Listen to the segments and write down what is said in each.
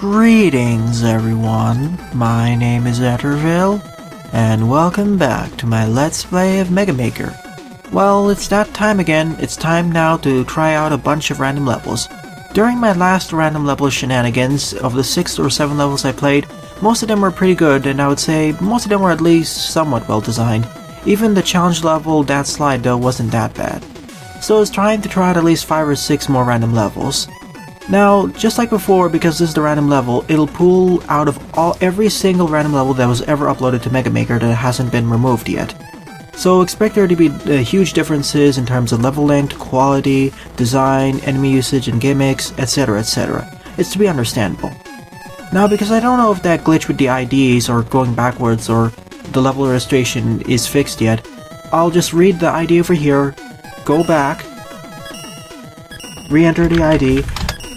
Greetings everyone, my name is Etterville, and welcome back to my Let's Play of Mega Maker. Well, it's that time again. It's time now to try out a bunch of random levels. During my last random level Shenanigans, of the 6 or 7 levels I played, most of them were pretty good, and I would say most of them were at least somewhat well designed. Even the challenge level, that slide though, wasn't that bad. So I was trying to try out at least 5 or 6 more random levels. Now, just like before, because this is the random level, it'll pull out of every single random level that was ever uploaded to Mega Maker that hasn't been removed yet. So expect there to be huge differences in terms of level length, quality, design, enemy usage and gimmicks, etc, etc. It's to be understandable. Now, because I don't know if that glitch with the IDs or going backwards or the level illustration is fixed yet, I'll just read the ID over here, go back, re-enter the ID,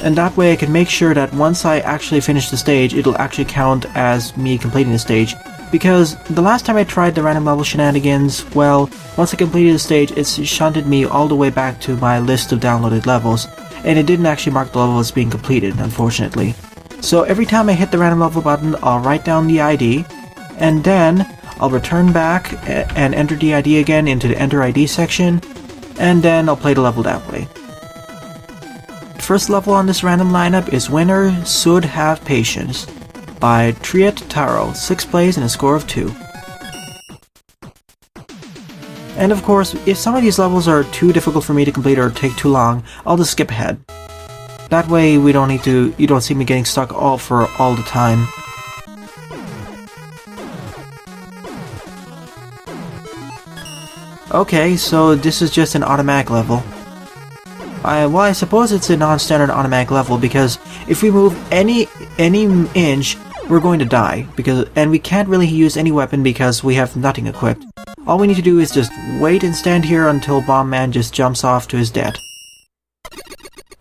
and that way I can make sure that once I actually finish the stage, it'll actually count as me completing the stage. Because the last time I tried the random level Shenanigans, well, once I completed the stage, it shunted me all the way back to my list of downloaded levels, and it didn't actually mark the level as being completed, unfortunately. So every time I hit the random level button, I'll write down the ID, and then I'll return back and enter the ID again into the Enter ID section, and then I'll play the level that way. First level on this random lineup is Winner Should Have Patience by Triet Taro, 6 plays and a score of 2. And of course, if some of these levels are too difficult for me to complete or take too long, I'll just skip ahead. That way you don't see me getting stuck all the time. Okay, so this is just an automatic level. Well, I suppose it's a non-standard automatic level because if we move any inch, we're going to die. And we can't really use any weapon because we have nothing equipped. All we need to do is just wait and stand here until Bomb Man just jumps off to his death.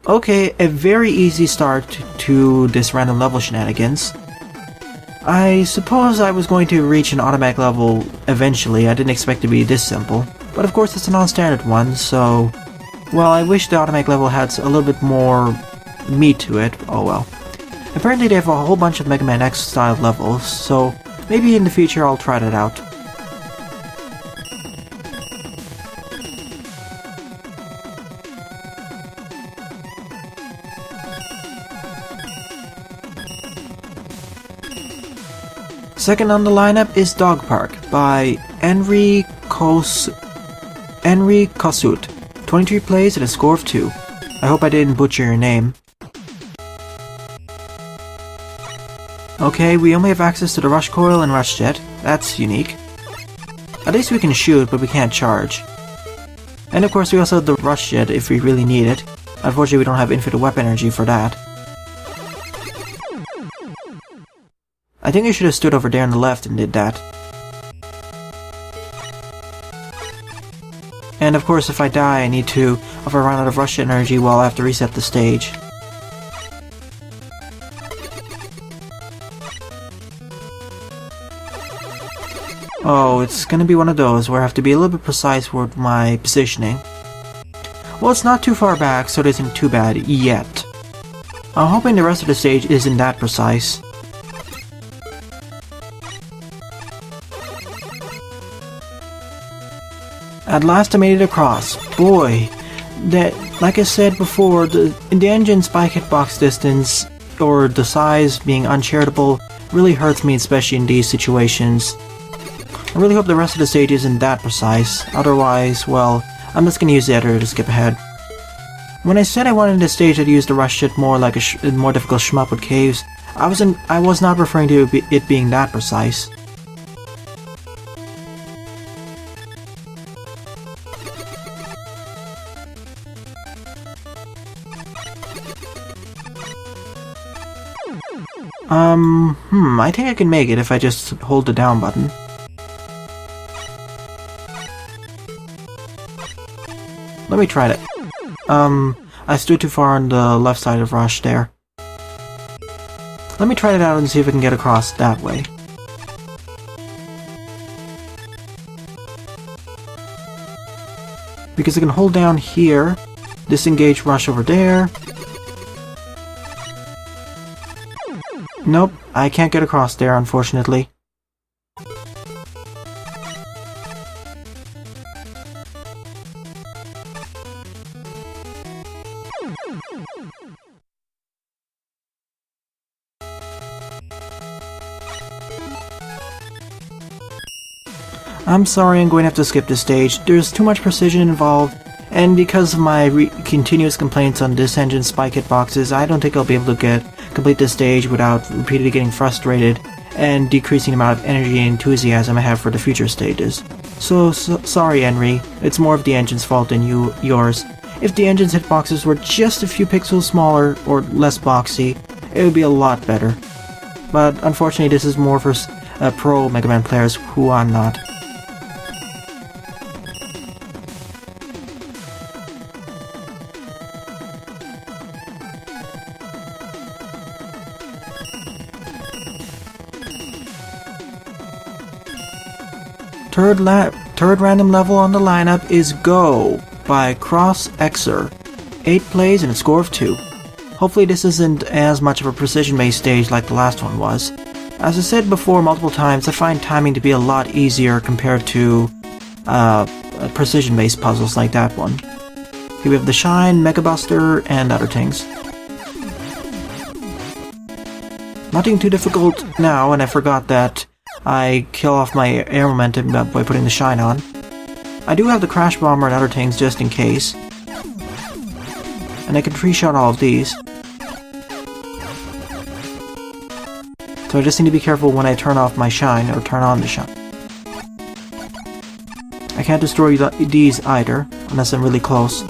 Okay, a very easy start to this random level Shenanigans. I suppose I was going to reach an automatic level eventually. I didn't expect it to be this simple. But of course it's a non-standard one, so... well, I wish the automatic level had a little bit more meat to it. Oh well. Apparently they have a whole bunch of Mega Man X style levels, so maybe in the future I'll try that out. Second on the lineup is Dog Park by Enricosut. 23 plays and a score of 2. I hope I didn't butcher your name. Okay, we only have access to the Rush Coil and Rush Jet. That's unique. At least we can shoot, but we can't charge. And of course we also have the Rush Jet if we really need it. Unfortunately we don't have infinite weapon energy for that. I think I should have stood over there on the left and did that. And of course if I die if I run out of rush energy, well, I have to reset the stage. Oh, it's gonna be one of those where I have to be a little bit precise with my positioning. Well, it's not too far back, so it isn't too bad yet. I'm hoping the rest of the stage isn't that precise. At last I made it across. Boy, that, like I said before, the engine spike hitbox distance, or the size being uncharitable, really hurts me, especially in these situations. I really hope the rest of the stage isn't that precise, otherwise, well, I'm just gonna use the editor to skip ahead. When I said I wanted a stage that used the rush shit more like a more difficult shmup with caves, I was not referring to it being that precise. I think I can make it if I just hold the down button. Let me try that. I stood too far on the left side of Rush there. Let me try it out and see if I can get across that way. Because I can hold down here, disengage Rush over there, Nope, I can't get across there, unfortunately. I'm sorry, I'm going to have to skip this stage. There's too much precision involved, and because of my continuous complaints on this engine's spike hitboxes, I don't think I'll be able to complete this stage without repeatedly getting frustrated and decreasing the amount of energy and enthusiasm I have for the future stages. So sorry, Enri. It's more of the engine's fault than yours. If the engine's hitboxes were just a few pixels smaller or less boxy, it would be a lot better. But unfortunately, this is more for pro Mega Man players who I'm not. Third random level on the lineup is Go by Crossxer. 8 plays and a score of 2. Hopefully this isn't as much of a precision-based stage like the last one was. As I said before multiple times, I find timing to be a lot easier compared to precision-based puzzles like that one. Here we have the Shine, Mega Buster, and other things. Nothing too difficult now, and I forgot that I kill off my air momentum by putting the Shine on. I do have the Crash Bomber and other things just in case. And I can tree-shot all of these. So I just need to be careful when I turn off my Shine or turn on the Shine. I can't destroy these either, unless I'm really close.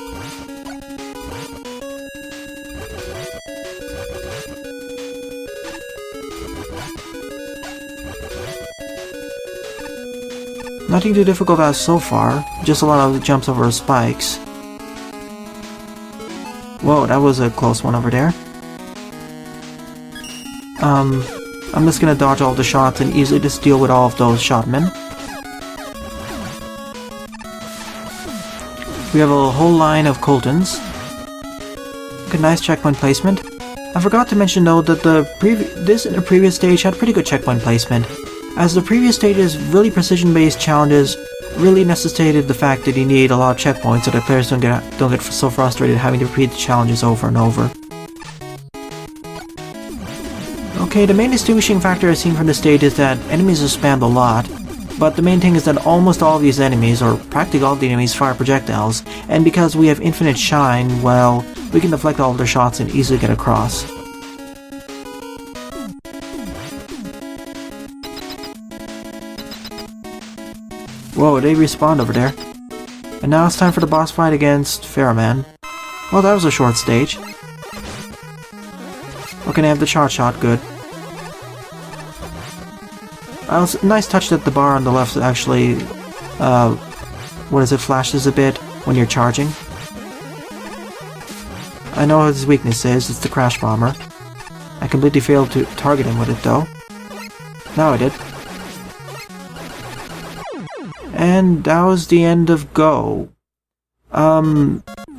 Nothing too difficult as so far, just a lot of jumps over spikes. Whoa, that was a close one over there. I'm just gonna dodge all the shots and easily just deal with all of those shotmen. We have a whole line of Coltons. Good, nice checkpoint placement. I forgot to mention though that this in the previous stage had pretty good checkpoint placement, as the previous stage's really precision-based challenges really necessitated the fact that you need a lot of checkpoints so that players don't get so frustrated having to repeat the challenges over and over. Okay, the main distinguishing factor I've seen from this stage is that enemies are spammed a lot, but the main thing is that almost all of these enemies, or practically all of the enemies, fire projectiles, and because we have infinite shine, well, we can deflect all of their shots and easily get across. Whoa, they respawned over there. And now it's time for the boss fight against Pharaohman. Well, that was a short stage. Okay, I have the charge shot, good. Nice touch that the bar on the left actually, flashes a bit when you're charging. I know what his weakness is, it's the Crash Bomber. I completely failed to target him with it though. Now I did. And that was the end of Go.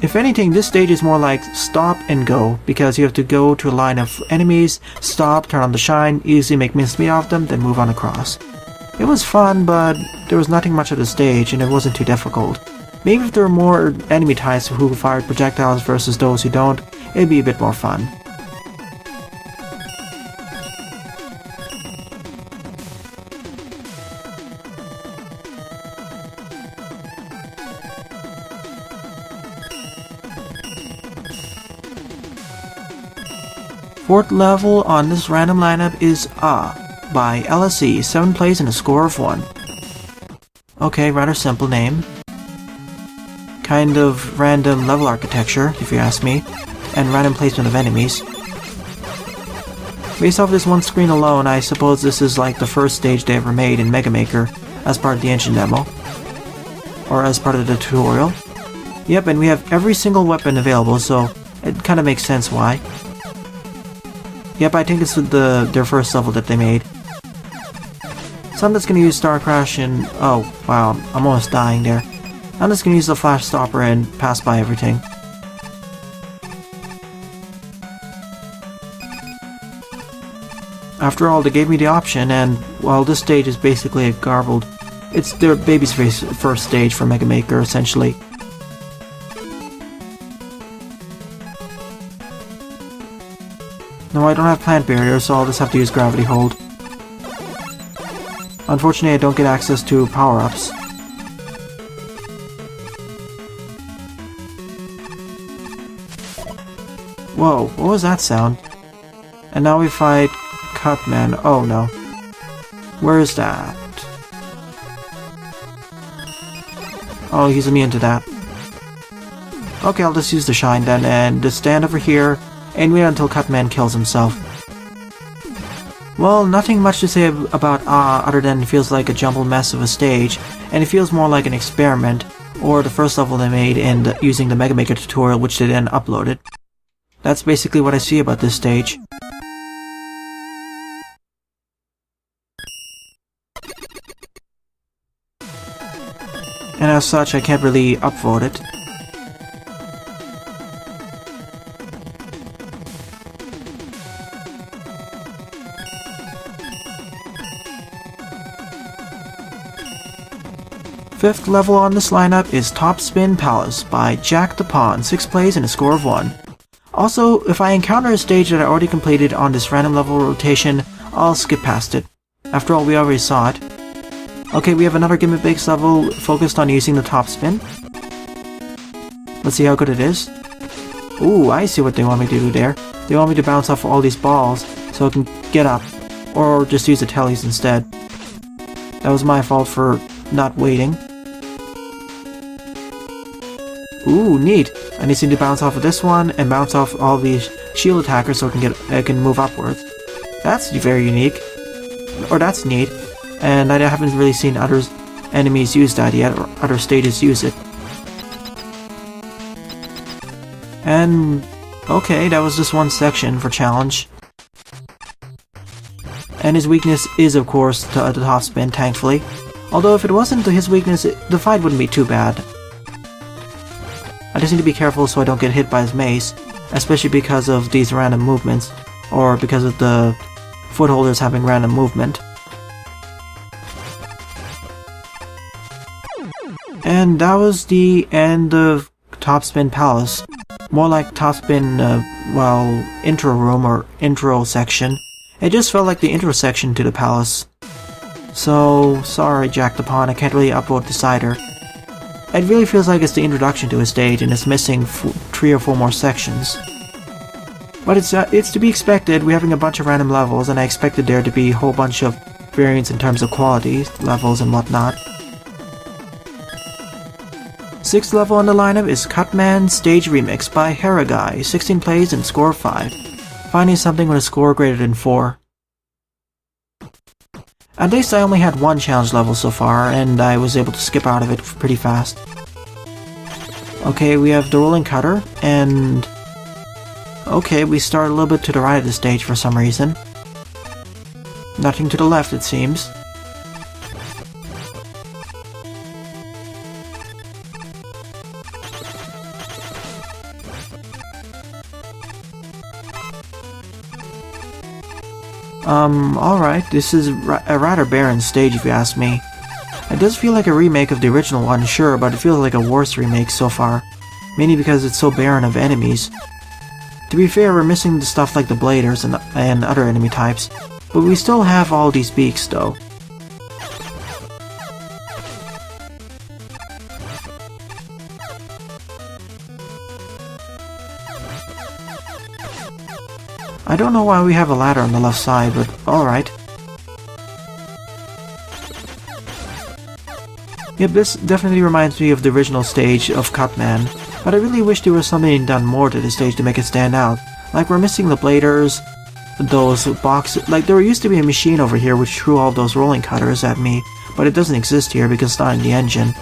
If anything, this stage is more like stop and go, because you have to go to a line of enemies, stop, turn on the shine, easily make mincemeat of them, then move on across. It was fun, but there was nothing much of the stage, and it wasn't too difficult. Maybe if there were more enemy types who fired projectiles versus those who don't, it'd be a bit more fun. Fourth level on this random lineup is by LSE, 7 plays and a score of 1. Okay, rather simple name. Kind of random level architecture, if you ask me, and random placement of enemies. Based off this one screen alone, I suppose this is like the first stage they ever made in Mega Maker as part of the engine demo. Or as part of the tutorial. Yep, and we have every single weapon available, so it kind of makes sense why. Yep, I think it's their first level that they made. So I'm just gonna use Star Crash and... oh, wow, I'm almost dying there. I'm just gonna use the Flash Stopper and pass by everything. After all, they gave me the option, and, well, this stage is basically a garbled... It's their baby's first stage for Mega Maker, essentially. No, I don't have plant barrier, so I'll just have to use gravity hold. Unfortunately, I don't get access to power-ups. Whoa, what was that sound? And now we fight Cutman. Oh no. Where is that? Oh, he's immune to that. Okay, I'll just use the shine then, and just stand over here and wait until Cutman kills himself. Well, nothing much to say about other than it feels like a jumbled mess of a stage, and it feels more like an experiment, or the first level they made using the Mega Maker tutorial which they then uploaded. That's basically what I see about this stage. And as such, I can't really upvote it. Fifth level on this lineup is Top Spin Palace by JackThePawn, 6 plays and a score of 1. Also, if I encounter a stage that I already completed on this random level rotation, I'll skip past it. After all, we already saw it. Okay, we have another Gimmick Base level focused on using the top spin. Let's see how good it is. Ooh, I see what they want me to do there. They want me to bounce off all these balls so I can get up, or just use the tellies instead. That was my fault for not waiting. Ooh, neat! I need to bounce off of this one and bounce off all these shield attackers so I can move upwards. That's very unique. Or that's neat. And I haven't really seen other enemies use that yet, or other stages use it. And okay, that was just one section for challenge. And his weakness is, of course, the top spin, thankfully. Although if it wasn't his weakness, the fight wouldn't be too bad. I just need to be careful so I don't get hit by his mace, especially because of these random movements, or because of the footholders having random movement. And that was the end of Top Spin Palace. More like Top Spin, well, intro room or intro section. It just felt like the intro section to the palace. So, sorry JackThePawn, I can't really upload Decider. It really feels like it's the introduction to a stage and it's missing 3 or 4 more sections. But it's to be expected. We're having a bunch of random levels and I expected there to be a whole bunch of variance in terms of quality, levels and whatnot. 6th level on the lineup is Cutman Stage Remix by Heraguy, 16 plays and score of 5. Finding something with a score greater than 4. At least I only had 1 challenge level so far, and I was able to skip out of it pretty fast. Okay, we have the rolling cutter, and... okay, we start a little bit to the right of the stage for some reason. Nothing to the left, it seems. Alright, this is a rather barren stage if you ask me. It does feel like a remake of the original one, sure, but it feels like a worse remake so far. Mainly because it's so barren of enemies. To be fair, we're missing the stuff like the bladers and other enemy types, but we still have all these beaks though. I don't know why we have a ladder on the left side, but alright. Yep, this definitely reminds me of the original stage of Cutman, but I really wish there was something done more to the stage to make it stand out. Like we're missing the bladers, those boxes, like there used to be a machine over here which threw all those rolling cutters at me, but it doesn't exist here because it's not in the engine.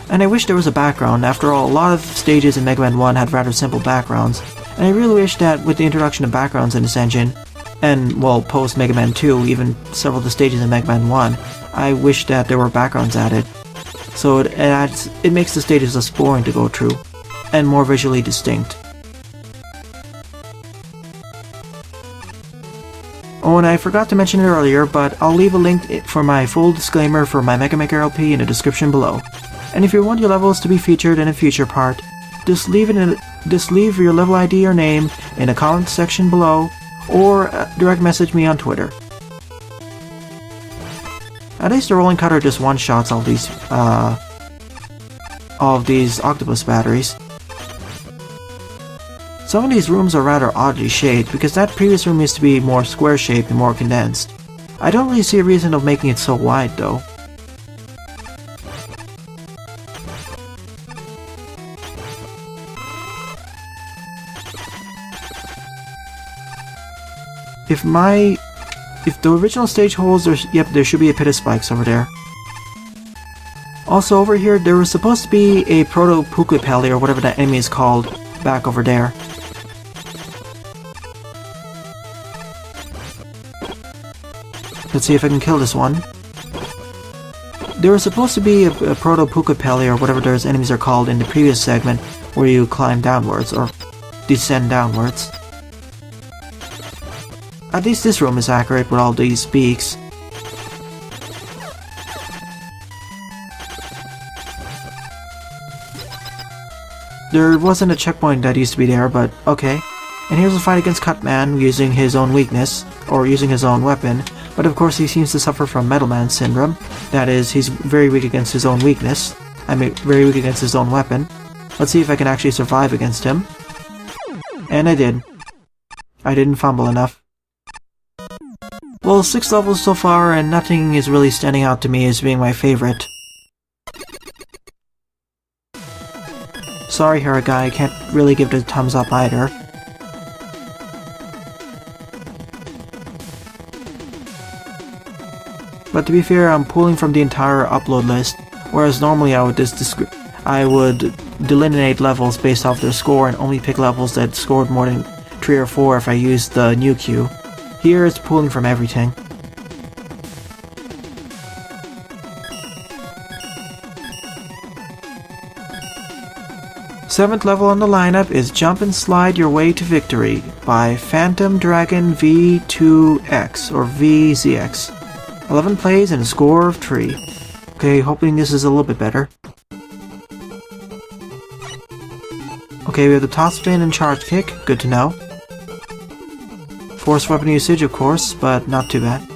And I wish there was a background. After all, a lot of stages in Mega Man 1 had rather simple backgrounds. And I really wish that with the introduction of backgrounds in this engine, and well, post Mega Man 2, even several of the stages in Mega Man 1, I wish that there were backgrounds added. So it makes the stages less boring to go through, and more visually distinct. Oh, and I forgot to mention it earlier, but I'll leave a link for my full disclaimer for my Mega Maker LP in the description below. And if you want your levels to be featured in a future part, just leave your level ID or name in the comment section below, or direct message me on Twitter. At least the rolling cutter just one-shots all of these octopus batteries. Some of these rooms are rather oddly shaped, because that previous room used to be more square-shaped and more condensed. I don't really see a reason of making it so wide, though. If the original stage holds, there should be a pit of spikes over there. Also over here, there was supposed to be a proto-Puklepelli, or whatever that enemy is called, back over there. Let's see if I can kill this one. There was supposed to be a proto-Puklepelli, or whatever those enemies are called in the previous segment, where you climb downwards, or descend downwards. At least this room is accurate with all these peaks. There wasn't a checkpoint that used to be there, but okay. And here's a fight against Cutman using his own weakness, or using his own weapon, but of course he seems to suffer from Metal Man syndrome. That is, he's very weak against his own weakness. I mean, very weak against his own weapon. Let's see if I can actually survive against him. And I did. I didn't fumble enough. Well, 6 levels so far, and nothing is really standing out to me as being my favorite. Sorry, Heraguy, I can't really give it a thumbs up either. But to be fair, I'm pulling from the entire upload list, whereas normally I would delineate levels based off their score and only pick levels that scored more than 3 or 4 if I used the new queue. Here it's pulling from everything. Seventh level on the lineup is Jump and Slide Your Way to Victory by Phantom Dragon V2X or VZX. 11 plays and a score of 3. Okay, hoping this is a little bit better. Okay, we have the toss spin and charge kick, good to know. Force weapon usage, of course, but not too bad.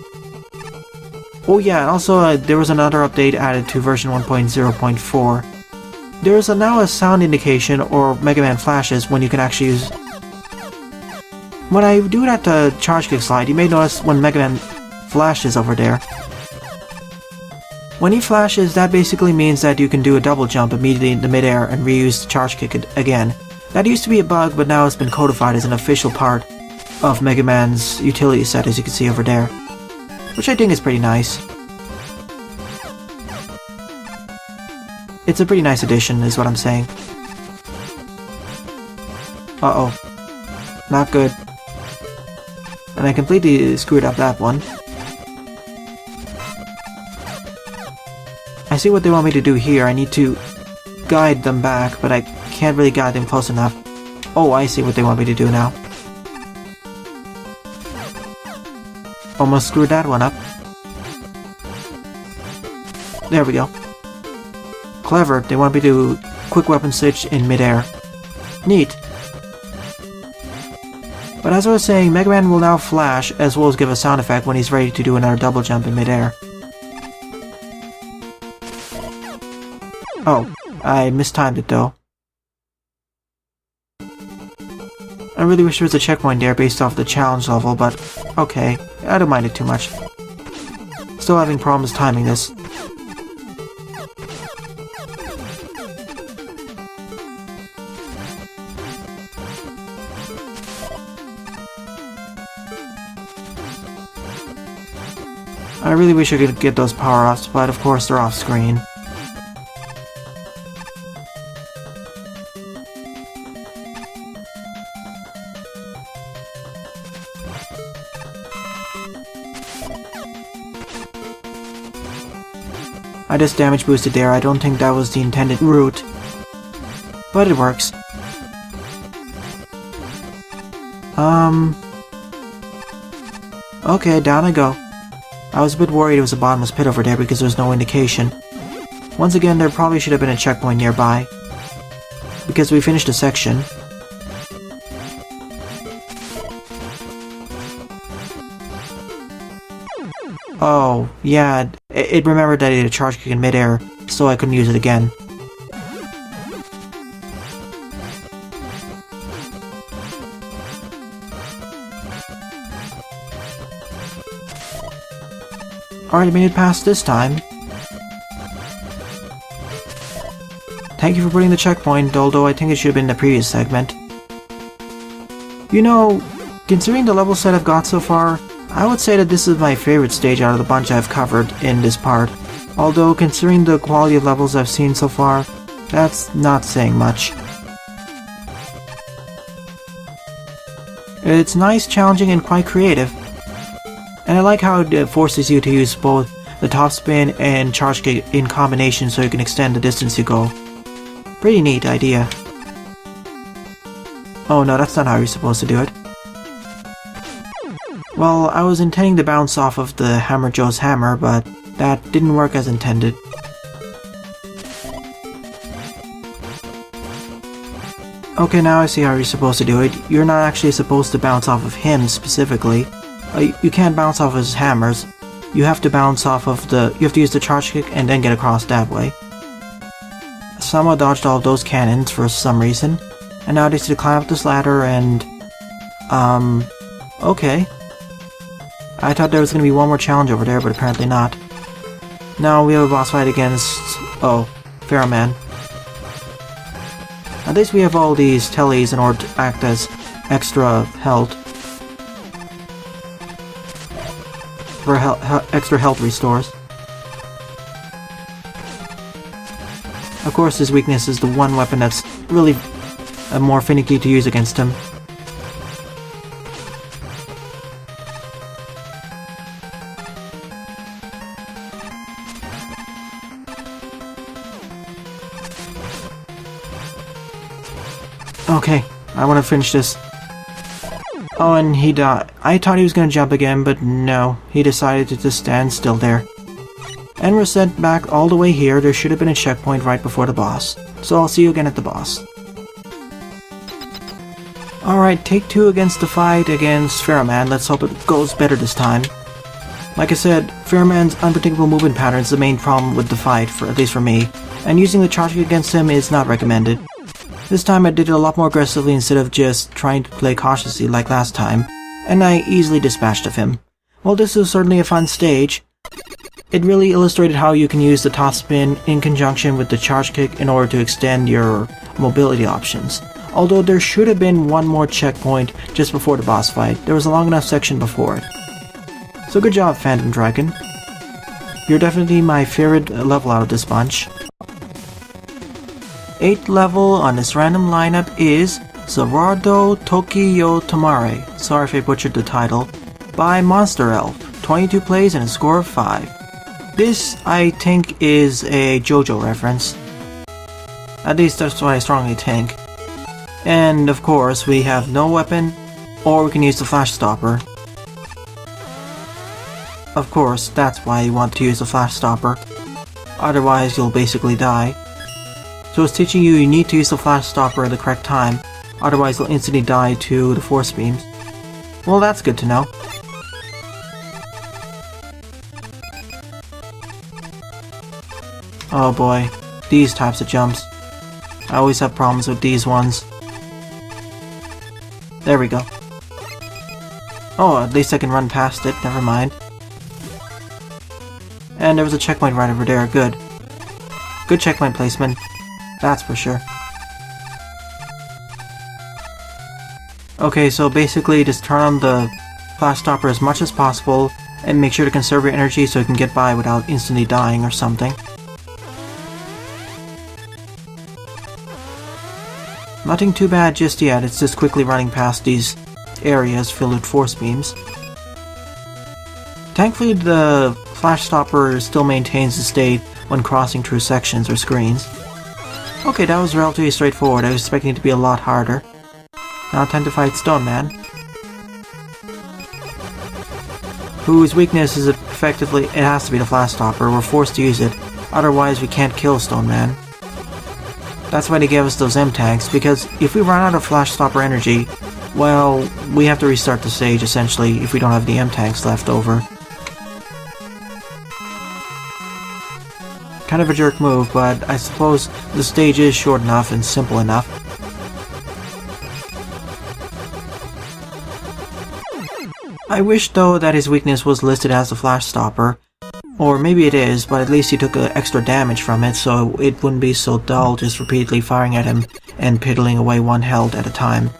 Oh yeah, and also there was another update added to version 1.0.4. There is now a sound indication, or Mega Man flashes, when you can actually use... When I do that charge kick slide, you may notice when Mega Man flashes over there. When he flashes, that basically means that you can do a double jump immediately in the midair and reuse the charge kick again. That used to be a bug, but now it's been codified as an official part of Mega Man's utility set, as you can see over there. Which I think is pretty nice. It's a pretty nice addition, is what I'm saying. Uh-oh. Not good. And I completely screwed up that one. I see what they want me to do here. I need to guide them back, but I can't really guide them close enough. Oh, I see what they want me to do now. Almost screwed that one up. There we go. Clever, they want me to quick weapon switch in midair. Neat. But as I was saying, Mega Man will now flash, as well as give a sound effect when he's ready to do another double jump in midair. Oh, I mistimed it though. I really wish there was a checkpoint there based off the challenge level, but okay, I don't mind it too much. Still having problems timing this. I really wish I could get those power-ups, but of course they're off-screen. I just damage boosted there. I don't think that was the intended route, but it works. Okay, down I go. I was a bit worried it was a bottomless pit over there because there was no indication. Once again, there probably should have been a checkpoint nearby. Because we finished a section. Oh, yeah, it remembered that it had a charge kick in midair, so I couldn't use it again. Alright, I made it past this time. Thank you for putting the checkpoint, although I think it should have been in the previous segment. You know, considering the level set I've got so far, I would say that this is my favorite stage out of the bunch I've covered in this part. Although, considering the quality of levels I've seen so far, that's not saying much. It's nice, challenging, and quite creative. And I like how it forces you to use both the top spin and charge kick in combination so you can extend the distance you go. Pretty neat idea. Oh no, that's not how you're supposed to do it. Well, I was intending to bounce off of the Hammer Joe's hammer, but that didn't work as intended. Okay, now I see how you're supposed to do it. You're not actually supposed to bounce off of him specifically. You can't bounce off of his hammers. You have to bounce off of the... You have to use the charge kick and then get across that way. Somehow dodged all of those cannons for some reason. And now I just need to climb up this ladder and... Okay. I thought there was going to be one more challenge over there, but apparently not. Now we have a boss fight against... Oh, Pharaohman. At least we have all these tellies in order to act as extra health. For extra health restores. Of course, his weakness is the one weapon that's really more finicky to use against him. Okay, I want to finish this. Oh, and he died. I thought he was going to jump again, but no. He decided to just stand still there. And we're sent back all the way here. There should have been a checkpoint right before the boss. So I'll see you again at the boss. Alright, take 2 against the fight against Pharaohman. Let's hope it goes better this time. Like I said, Pharaohman's unpredictable movement pattern is the main problem with the fight, at least for me. And using the charge kick against him is not recommended. This time I did it a lot more aggressively instead of just trying to play cautiously like last time, and I easily dispatched of him. While this was certainly a fun stage, it really illustrated how you can use the top spin in conjunction with the charge kick in order to extend your mobility options. Although there should have been one more checkpoint just before the boss fight, there was a long enough section before it. So good job, Phantom Dragon. You're definitely my favorite level out of this bunch. 8th level on this random lineup is Warudo Toki yo Tomare, sorry if I butchered the title, by Monster Elf, 22 plays and a score of 5. This, I think, is a JoJo reference. At least that's what I strongly think. And of course, we have no weapon, or we can use the Flash Stopper. Of course, that's why you want to use the Flash Stopper. Otherwise, you'll basically die. So it's teaching you need to use the Flash Stopper at the correct time, otherwise you'll instantly die to the force beams. Well, that's good to know. Oh boy, these types of jumps. I always have problems with these ones. There we go. Oh, at least I can run past it, never mind. And there was a checkpoint right over there, good. Good checkpoint placement. That's for sure. Okay, so basically just turn on the Flash Stopper as much as possible and make sure to conserve your energy so you can get by without instantly dying or something. Nothing too bad just yet, it's just quickly running past these areas filled with force beams. Thankfully the Flash Stopper still maintains the state when crossing through sections or screens. Okay, that was relatively straightforward. I was expecting it to be a lot harder. Now time to fight Stone Man. whose weakness is effectively, it has to be the Flash Stopper. We're forced to use it, otherwise we can't kill Stone Man. That's why they gave us those M-Tanks, because if we run out of Flash Stopper energy, well, we have to restart the stage essentially if we don't have the M-Tanks left over. Kind of a jerk move, but I suppose the stage is short enough and simple enough. I wish though that his weakness was listed as the Flash Stopper, or maybe it is, but at least he took extra damage from it, so it wouldn't be so dull just repeatedly firing at him and piddling away one health at a time.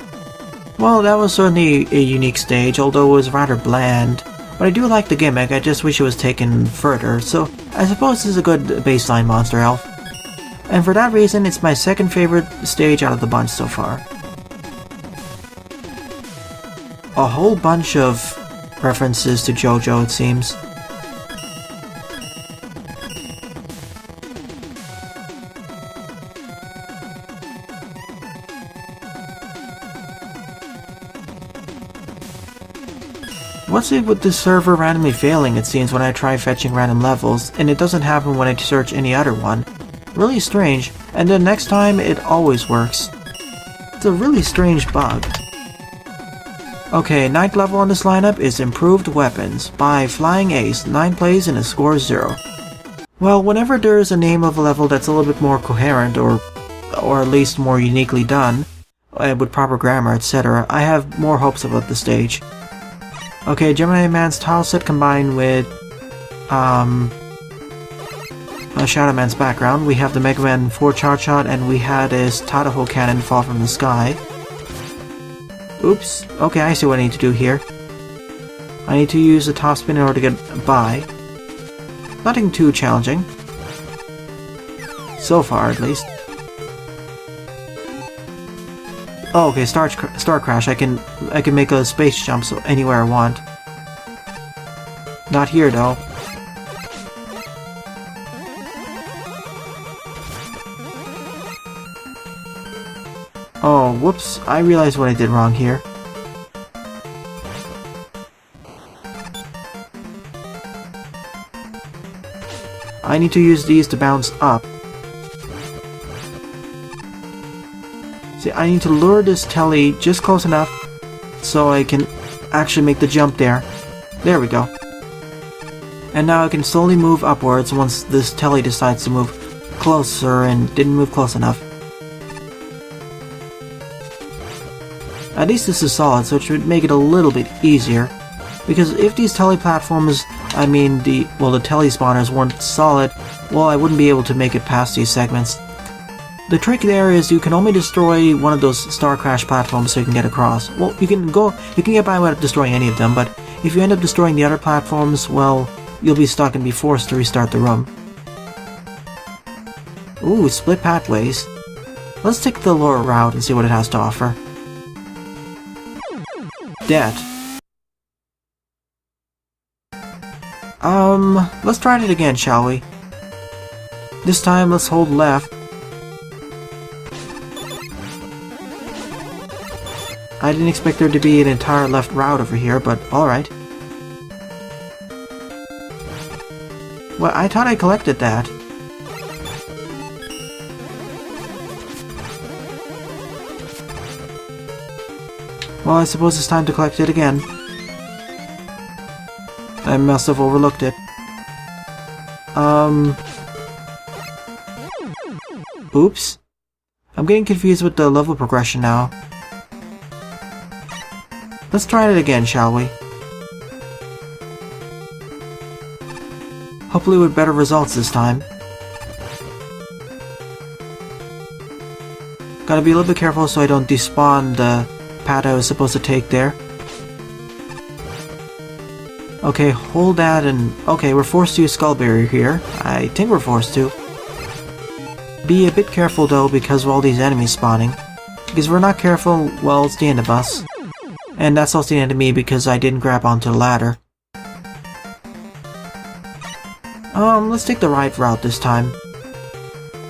Well, that was certainly a unique stage, although it was rather bland, but I do like the gimmick. I just wish it was taken further, so I suppose this is a good baseline monster elf. And for that reason, it's my second favorite stage out of the bunch so far. A whole bunch of references to JoJo, it seems. What's it with the server randomly failing, it seems, when I try fetching random levels, and it doesn't happen when I search any other one? Really strange, and then next time it always works. It's a really strange bug. Okay, 9th level on this lineup is Improved Weapons by FlyingAce, 9 plays and a score 0. Well, whenever there's a name of a level that's a little bit more coherent, or at least more uniquely done, with proper grammar, etc., I have more hopes about the stage. Okay, Gemini Man's tile set combined with Shadow Man's background. We have the Mega Man 4 charge shot, and we had his Taro cannon fall from the sky. Oops. Okay, I see what I need to do here. I need to use the top spin in order to get by. Nothing too challenging. So far, at least. Oh, okay, Star Crash. I can make a space jump so anywhere I want. Not here, though. Oh, whoops. I realized what I did wrong here. I need to use these to bounce up. See, I need to lure this telly just close enough so I can actually make the jump there. There we go. And now I can slowly move upwards once this telly decides to move closer and didn't move close enough. At least this is solid, so it should make it a little bit easier. Because if these telly platforms, the telly spawners weren't solid, well, I wouldn't be able to make it past these segments. The trick there is you can only destroy one of those Star Crash platforms so you can get across. Well, you can get by without destroying any of them, but if you end up destroying the other platforms, well, you'll be stuck and be forced to restart the room. Ooh, split pathways. Let's take the lower route and see what it has to offer. Death. Let's try it again, shall we? This time, let's hold left. I didn't expect there to be an entire left route over here, but alright. Well, I thought I collected that. Well, I suppose it's time to collect it again. I must have overlooked it. Oops. I'm getting confused with the level progression now. Let's try it again, shall we? Hopefully with better results this time. Gotta be a little bit careful so I don't despawn the path I was supposed to take there. Okay, hold that and... Okay, we're forced to use Skull Barrier here. I think we're forced to. Be a bit careful though because of all these enemies spawning. Because if we're not careful, well, it's the end of us. And that's also the end of me because I didn't grab onto the ladder. Let's take the right route this time.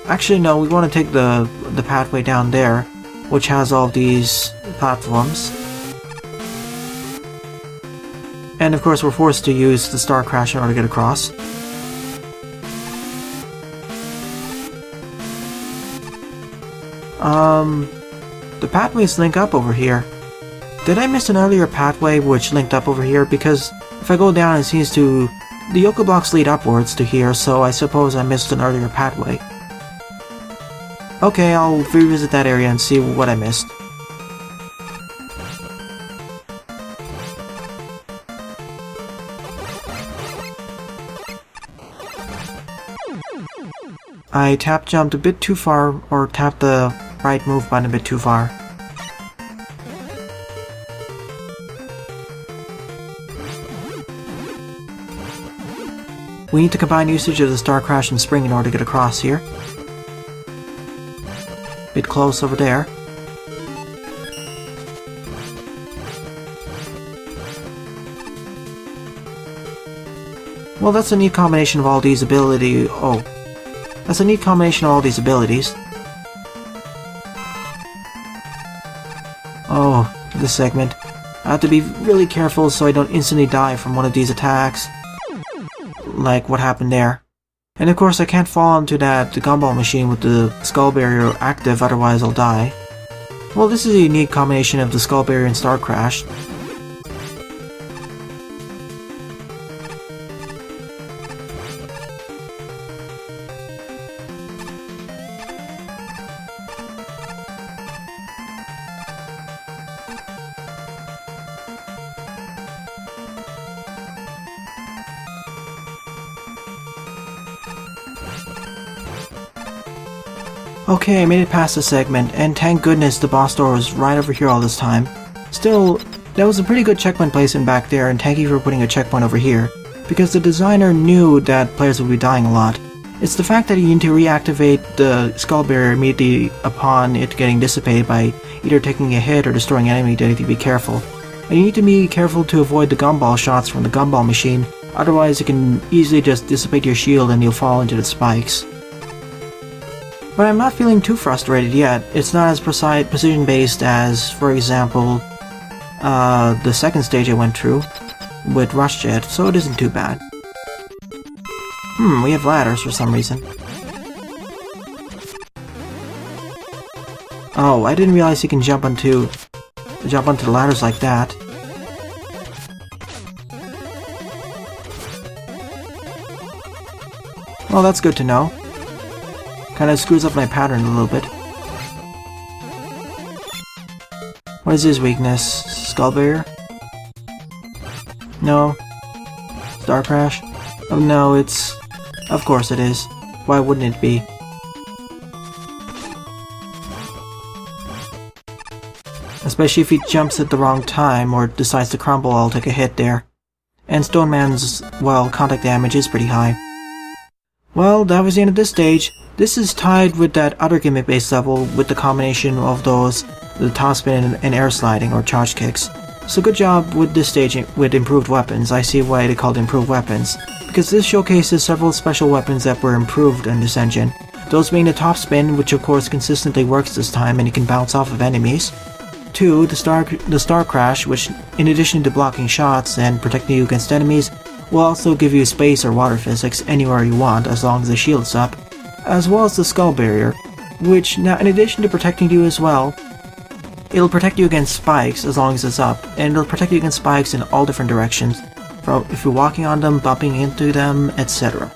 Actually, no, we want to take the pathway down there, which has all these platforms. And of course we're forced to use the Star Crash in order to get across. The pathways link up over here. Did I miss an earlier pathway which linked up over here? Because if I go down it seems to... the Yoku blocks lead upwards to here, so I suppose I missed an earlier pathway. Okay, I'll revisit that area and see what I missed. I tap jumped a bit too far, or tapped the right move button a bit too far. We need to combine usage of the Star Crash and Spring in order to get across here. Bit close over there. Well, that's a neat combination of all these abilities. Oh. That's a neat combination of all these abilities. Oh, this segment. I have to be really careful so I don't instantly die from one of these attacks. Like what happened there. And of course I can't fall into that gumball machine with the skull barrier active, otherwise I'll die. Well, this is a unique combination of the skull barrier and Star Crash. Okay, I made it past the segment, and thank goodness the boss door was right over here all this time. Still, that was a pretty good checkpoint placement back there, and thank you for putting a checkpoint over here, because the designer knew that players would be dying a lot. It's the fact that you need to reactivate the skull barrier immediately upon it getting dissipated by either taking a hit or destroying an enemy that you need to be careful. And you need to be careful to avoid the gumball shots from the gumball machine, otherwise it can easily just dissipate your shield and you'll fall into the spikes. But I'm not feeling too frustrated yet. It's not as precision-based as, for example, the second stage I went through with Rush Jet, so it isn't too bad. We have ladders for some reason. Oh, I didn't realize you can jump onto the ladders like that. Well, that's good to know. Kinda screws up my pattern a little bit. What is his weakness? Skull barrier? No. Star Crash? Oh no, it's... Of course it is. Why wouldn't it be? Especially if he jumps at the wrong time or decides to crumble, I'll take a hit there. And Stone Man's, well, contact damage is pretty high. Well, that was the end of this stage. This is tied with that other gimmick-based level with the combination of those, the top spin and air sliding or charge kicks. So good job with this stage with improved weapons. I see why they called improved weapons, because this showcases several special weapons that were improved in this engine. Those being the top spin, which of course consistently works this time and it can bounce off of enemies. 2, the Star Crash, which in addition to blocking shots and protecting you against enemies, will also give you space or water physics anywhere you want as long as the shield's up. As well as the skull barrier, which now in addition to protecting you as well, it'll protect you against spikes as long as it's up, and it'll protect you against spikes in all different directions, from if you're walking on them, bumping into them, etc.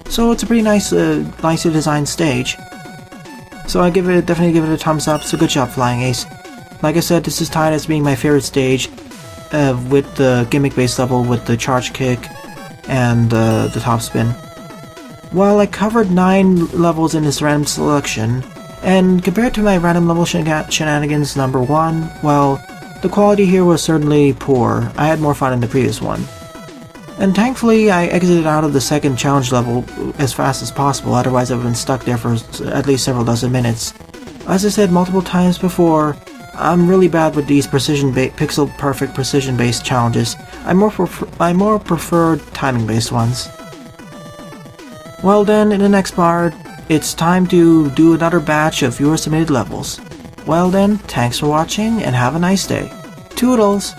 So it's a pretty nicely designed stage. So I definitely give it a thumbs up, so good job FlyingAce. Like I said, this is tied as being my favorite stage, with the gimmick-based level with the charge kick and the top spin. Well, I covered 9 levels in this random selection, and compared to my random level Shenanigans number 1, well, the quality here was certainly poor. I had more fun in the previous one. And thankfully, I exited out of the second challenge level as fast as possible, otherwise I would have been stuck there for at least several dozen minutes. As I said multiple times before, I'm really bad with these pixel-perfect precision-based challenges. I more prefer timing-based ones. Well then, in the next part, it's time to do another batch of viewer-submitted levels. Well then, thanks for watching and have a nice day. Toodles!